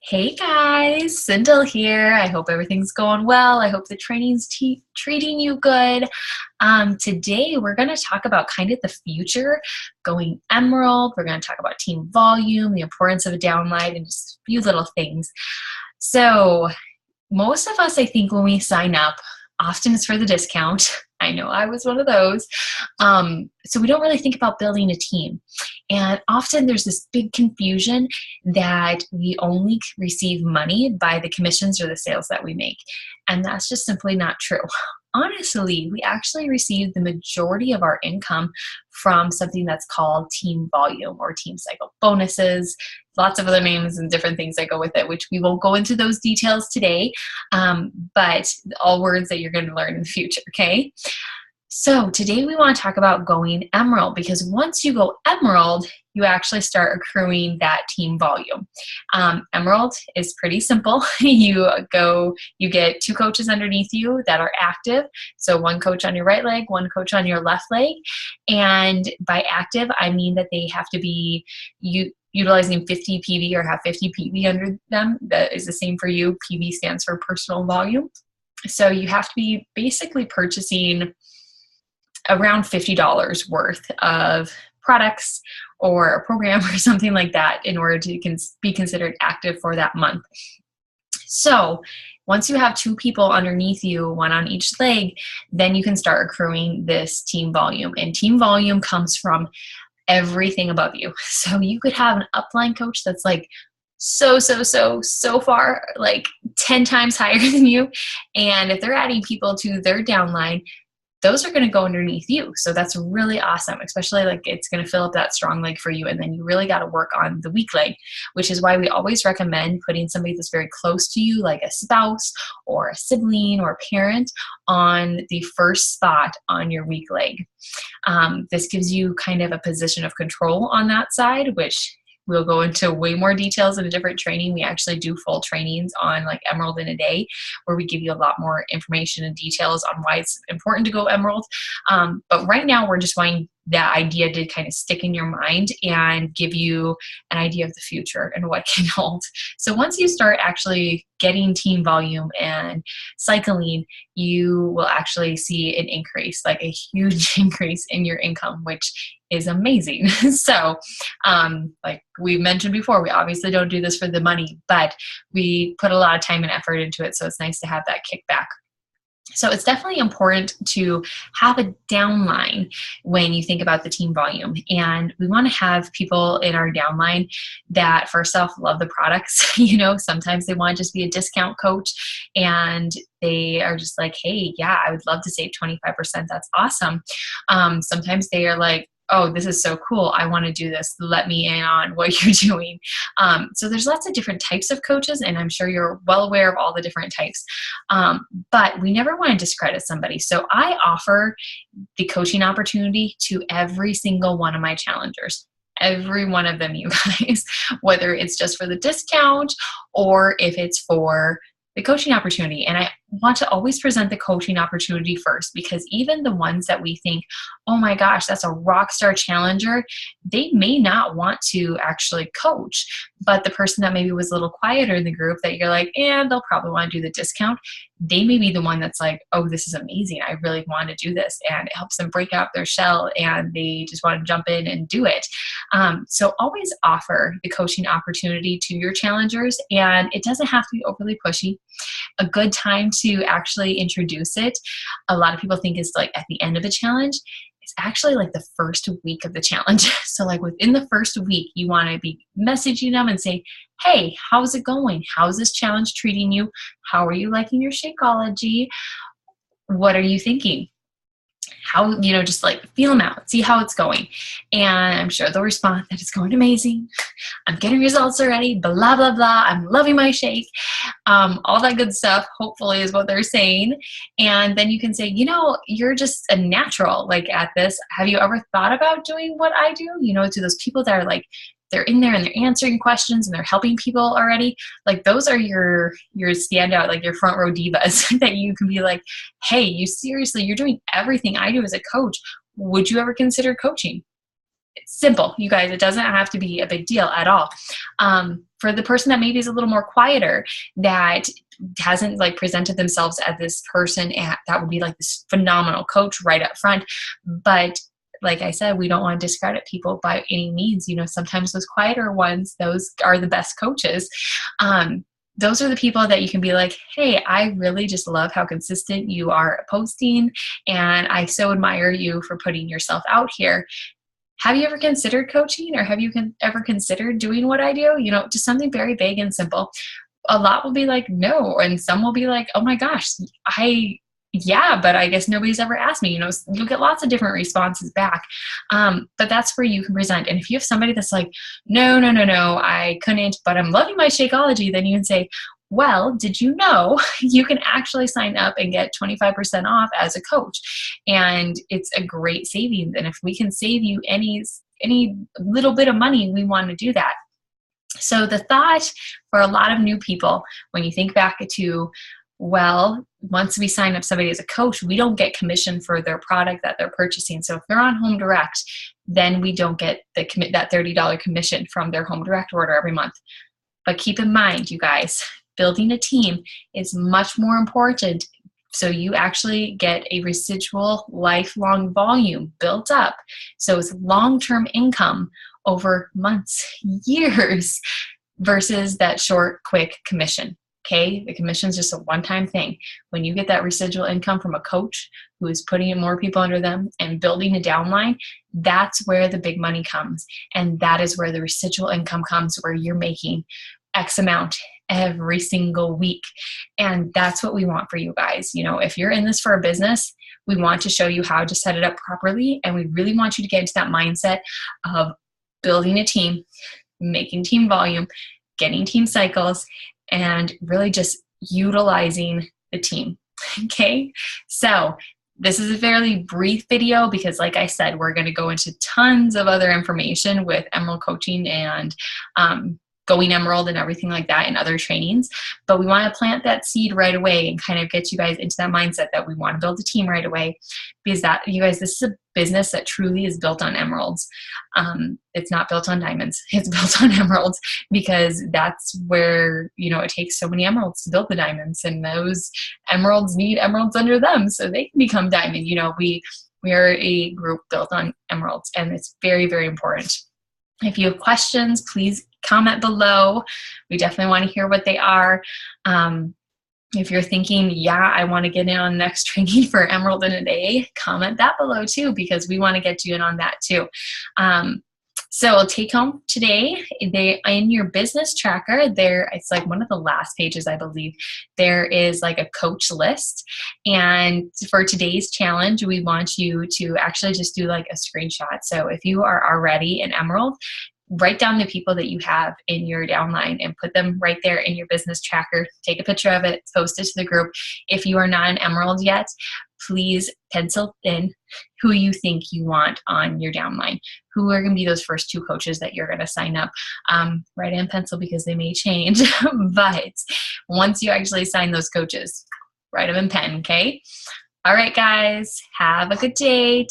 Hey guys, Sindel here. I hope everything's going well. I hope the training's treating you good. Today we're going to talk about kind of the future going Emerald. We're going to talk about team volume, the importance of a downline, and just a few little things. So most of us, I think, when we sign up, often it's for the discount. I know I was one of those. So we don't really think about building a team. And often there's this big confusion that we only receive money by the commissions or the sales that we make. And that's just simply not true. Honestly, we actually receive the majority of our income from something that's called team volume or team cycle bonuses, lots of other names and different things that go with it, which we won't go into those details today, but all words that you're going to learn in the future, okay? So today we want to talk about going Emerald, because once you go Emerald, you actually start accruing that team volume. Emerald is pretty simple. You get two coaches underneath you that are active. So one coach on your right leg, one coach on your left leg. And by active, I mean that they have to be utilizing 50 PV or have 50 PV under them. That is the same for you. PV stands for personal volume. So you have to be basically purchasing around $50 worth of products or a program or something like that in order to be considered active for that month. So once you have two people underneath you, one on each leg, then you can start accruing this team volume. And team volume comes from everything above you. So you could have an upline coach that's like so far, like 10 times higher than you. And if they're adding people to their downline, those are going to go underneath you. So that's really awesome, especially like it's going to fill up that strong leg for you. And then you really got to work on the weak leg, which is why we always recommend putting somebody that's very close to you, like a spouse or a sibling or a parent, on the first spot on your weak leg. This gives you kind of a position of control on that side, which we'll go into way more details in a different training. We actually do full trainings on like Emerald in a day, where we give you a lot more information and details on why it's important to go Emerald. But right now we're just wanting that idea to kind of stick in your mind and give you an idea of the future and what can hold. So once you start actually getting team volume and cycling, you will actually see an increase, like a huge increase in your income, which is amazing. So like we mentioned before, we obviously don't do this for the money, but we put a lot of time and effort into it. So it's nice to have that kickback. So it's definitely important to have a downline when you think about the team volume. And we want to have people in our downline that first off love the products. Sometimes they want to just be a discount coach and they are just like, hey, yeah, I would love to save 25%. That's awesome. Sometimes they are like, oh, this is so cool. I want to do this. Let me in on what you're doing. So there's lots of different types of coaches, and I'm sure you're well aware of all the different types. But we never want to discredit somebody. So I offer the coaching opportunity to every single one of my challengers. Every one of them, you guys, whether it's just for the discount or if it's for the coaching opportunity. And I want to always present the coaching opportunity first, because even the ones that we think, oh my gosh, that's a rock star challenger, they may not want to actually coach. But the person that maybe was a little quieter in the group that you're like, they'll probably want to do the discount, they may be the one that's like, oh, this is amazing. I really want to do this. And it helps them break out their shell and they just want to jump in and do it. So always offer the coaching opportunity to your challengers, and it doesn't have to be overly pushy. A good time to actually introduce it, a lot of people think it's like at the end of a challenge. It's actually like the first week of the challenge. So like within the first week, you want to be messaging them and say, hey, how's it going? How's this challenge treating you? How are you liking your Shakeology? What are you thinking? How, just like feel them out, see how it's going. And I'm sure they'll respond that it's going amazing. I'm getting results already, blah, blah, blah. I'm loving my shake. All that good stuff, hopefully, is what they're saying. And then you can say, you're just a natural like at this. Have you ever thought about doing what I do? To those people that are like, they're in there and they're answering questions and they're helping people already. Like those are your standout, like your front row divas that you can be like, hey, you're doing everything I do as a coach. Would you ever consider coaching? simple, you guys. It doesn't have to be a big deal at all. For the person that maybe is a little more quieter, that hasn't like presented themselves as this person that would be like this phenomenal coach right up front, but like I said, we don't want to discredit people by any means. Sometimes those quieter ones, those are the best coaches. Those are the people that you can be like, hey, I really just love how consistent you are posting, and I so admire you for putting yourself out here. Have you ever considered coaching, or have you ever considered doing what I do? Just something very vague and simple. A lot will be like, no, and some will be like, oh my gosh, yeah, but I guess nobody's ever asked me. You'll get lots of different responses back. But that's where you can present. And if you have somebody that's like, no, I couldn't, but I'm loving my Shakeology, then you can say, well, did you know you can actually sign up and get 25% off as a coach? And it's a great savings. And if we can save you any little bit of money, we want to do that. So the thought for a lot of new people, when you think back to, well, once we sign up somebody as a coach, we don't get commission for their product that they're purchasing. So if they're on Home Direct, then we don't get that $30 commission from their Home Direct order every month. But keep in mind, you guys, building a team is much more important. So you actually get a residual lifelong volume built up. So it's long-term income over months, years, versus that short, quick commission. Okay, the commission is just a one-time thing. When you get that residual income from a coach who is putting in more people under them and building a downline, that's where the big money comes. And that is where the residual income comes, where you're making X amount every single week. And that's what we want for you guys. If you're in this for a business, we want to show you how to set it up properly. And we really want you to get into that mindset of building a team, making team volume, getting team cycles, and really just utilizing the team. Okay, so this is a fairly brief video because, like I said, we're going to go into tons of other information with Emerald coaching and Going Emerald and everything like that in other trainings. But we want to plant that seed right away and kind of get you guys into that mindset that we want to build a team right away, because that, you guys, this is a business that truly is built on emeralds. It's not built on diamonds. It's built on emeralds, because that's where, it takes so many emeralds to build the diamonds, and those emeralds need emeralds under them so they can become diamond. We are a group built on emeralds, and it's very, very important. If you have questions, please comment below. We definitely want to hear what they are. If you're thinking, yeah, I want to get in on next training for Emerald in a Day, comment that below too, because we want to get you in on that too. So take home today, in your business tracker, it's like one of the last pages, I believe, there is like a coach list. And for today's challenge, we want you to actually just do like a screenshot. So if you are already an Emerald, write down the people that you have in your downline and put them right there in your business tracker. Take a picture of it, post it to the group. If you are not an Emerald yet, please pencil in who you think you want on your downline. Who are going to be those first 2 coaches that you're going to sign up? Write in pencil because they may change. But once you actually sign those coaches, write them in pen, okay? All right, guys, have a good day.